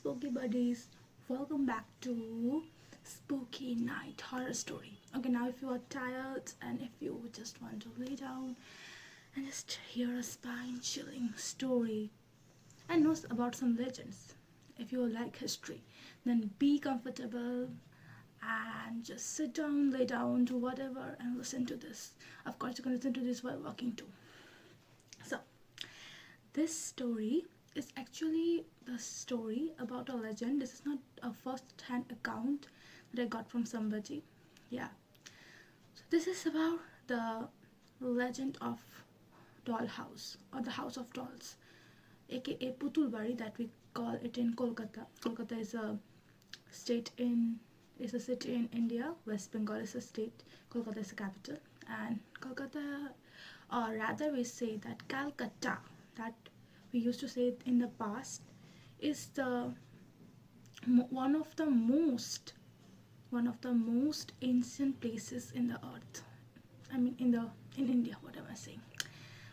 spooky buddies. Welcome back to Spooky Night Horror Story. Okay, now if you are tired and if you just want to lay down and just hear a spine chilling story and know about some legends, if you like history, then be comfortable and just sit down, lay down, do whatever, and listen to this. Of course, you can listen to this while walking too. So, this story is actually the story about a legend. This is not a first hand account that I got from somebody. Yeah. So this is about the legend of Doll House or the House of Dolls, aka Putulbari that we call it in Kolkata. Kolkata state in is a city in India. West Bengal is a state. Kolkata is the capital. And Kolkata, or rather we say that Calcutta, that we used to say it in the past, is the one of the most ancient places in the earth. I mean in India, what am I saying?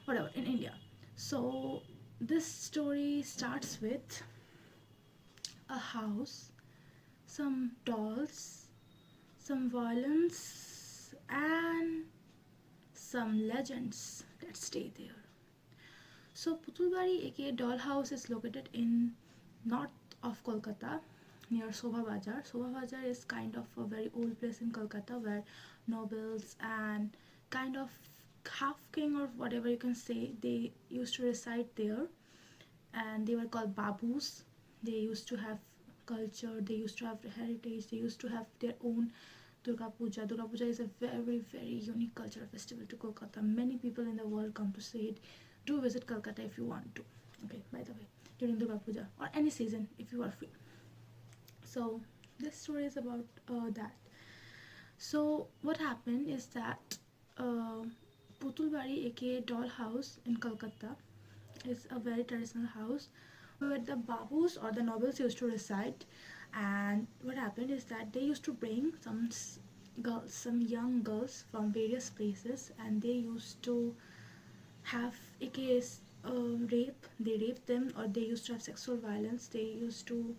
Whatever, in India. So this story starts with a house, some dolls, some violence, and some legends that stay there. So Putulbari aka Doll House is located in north of Kolkata near Sobha Bazaar. Sobha Bazaar is kind of a very old place in Kolkata where nobles and kind of half king or whatever you can say, they used to reside there, and they were called babus. They used to have culture, they used to have heritage, they used to have their own Durga Puja. Durga Puja is a very very unique cultural festival to Kolkata. Many people in the world come to see it. Do visit Kolkata if you want to. Okay, by the way, during Durga Puja or any season if you are free. So this story is about that. So what happened is that Putulbari aka Doll House in Kolkata is a very traditional house where the babus or the nobles used to reside. And what happened is that they used to bring some young girls from various places, and they used to have a case rape. They raped them, or they used to have sexual violence. They used to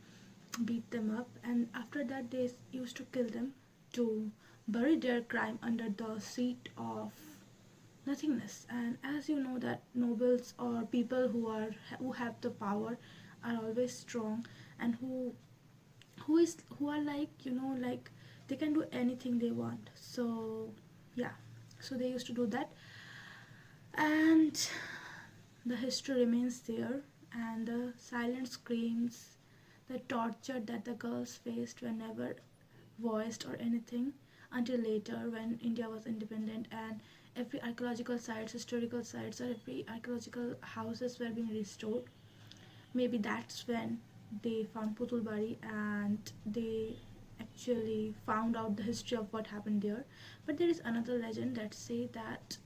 beat them up, and after that they used to kill them to bury their crime under the seat of nothingness. And as you know that nobles or people who have the power are always strong, and who are like, like they can do anything they want. So yeah, so they used to do that, and the history remains there, and the silent screams, the torture that the girls faced were never voiced or anything until later when India was independent, and every archaeological sites, historical sites, or every archaeological houses were being restored. Maybe that's when they found Putulbari and they actually found out the history of what happened there. But there is another legend that say that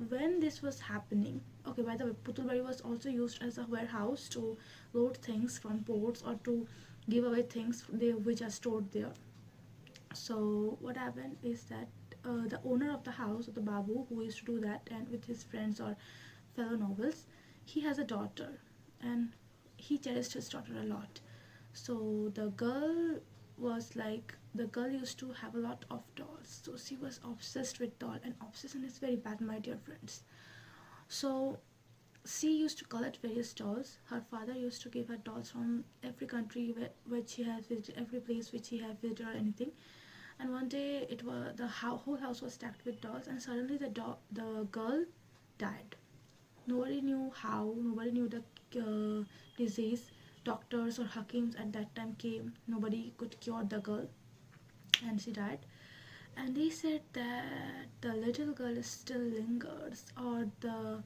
when this was happening, okay, by the way, Putulbari was also used as a warehouse to load things from ports or to give away things which are stored there. So what happened is that the owner of the house, the babu who used to do that, and with his friends or fellow nobles, he has a daughter, and he cherished his daughter a lot. So the girl used to have a lot of dolls, so she was obsessed with doll, and obsession is very bad, my dear friends. So she used to collect various dolls. Her father used to give her dolls from every country which he has visited, every place which he had visited or anything. And one day the whole house was stacked with dolls, and suddenly the girl died. Nobody knew how, nobody knew the disease. Doctors or hakims at that time came, nobody could cure the girl, and she died. And they said that the little girl still lingers, or the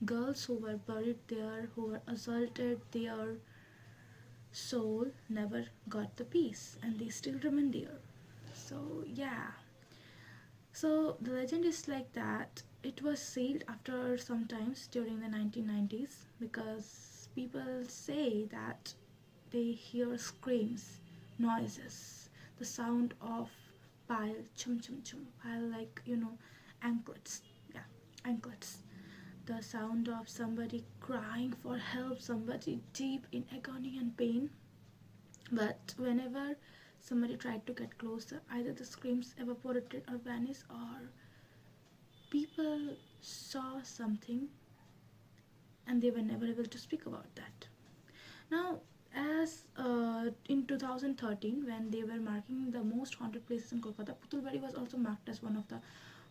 girls who were buried there, who were assaulted, their soul never got the peace, and they still remain there. So yeah, so the legend is like that. It was sealed after some times during the 1990s because people say that they hear screams, noises, the sound of pile, chum chum chum, pile, like, anklets. Yeah, anklets. The sound of somebody crying for help, somebody deep in agony and pain. But whenever somebody tried to get closer, either the screams evaporated or vanished, or people saw something and they were never able to speak about that. Now, as in 2013, when they were marking the most haunted places in Kolkata, Putulbari was also marked as one of the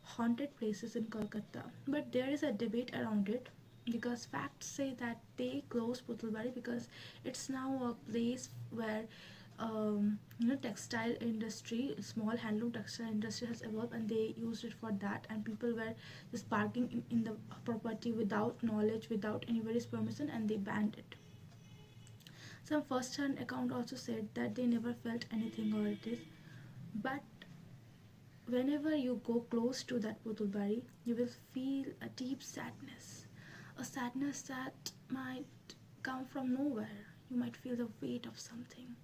haunted places in Kolkata. But there is a debate around it, because facts say that they closed Putulbari because it's now a place where textile industry, small handloom textile industry has evolved, and they used it for that, and people were just parking in the property without knowledge, without anybody's permission, and they banned it. Some first-hand account also said that they never felt anything or it is. But whenever you go close to that Putulbari, you will feel a deep sadness. A sadness that might come from nowhere. You might feel the weight of something.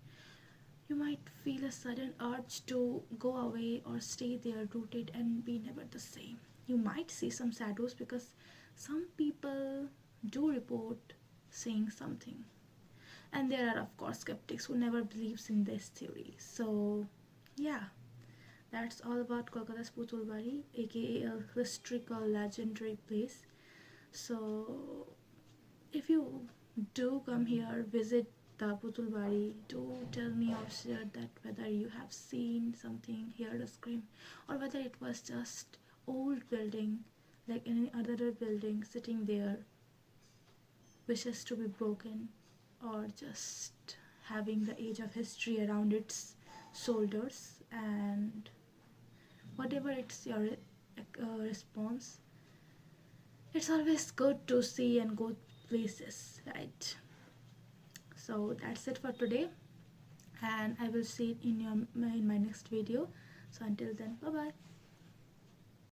You might feel a sudden urge to go away or stay there rooted and be never the same. You might see some shadows, because some people do report seeing something. And there are of course skeptics who never believes in this theory. So yeah, that's all about Kolkata's Putulbari, aka a historical legendary place. So if you do come here, visit the Putulbari, do tell me or share that whether you have seen something, heard a scream, or whether it was just old building like any other building sitting there, wishes to be broken, or just having the age of history around its shoulders. And whatever it's your response, it's always good to see and go places, right? So that's it for today, and I will see it in my next video. So until then, bye bye.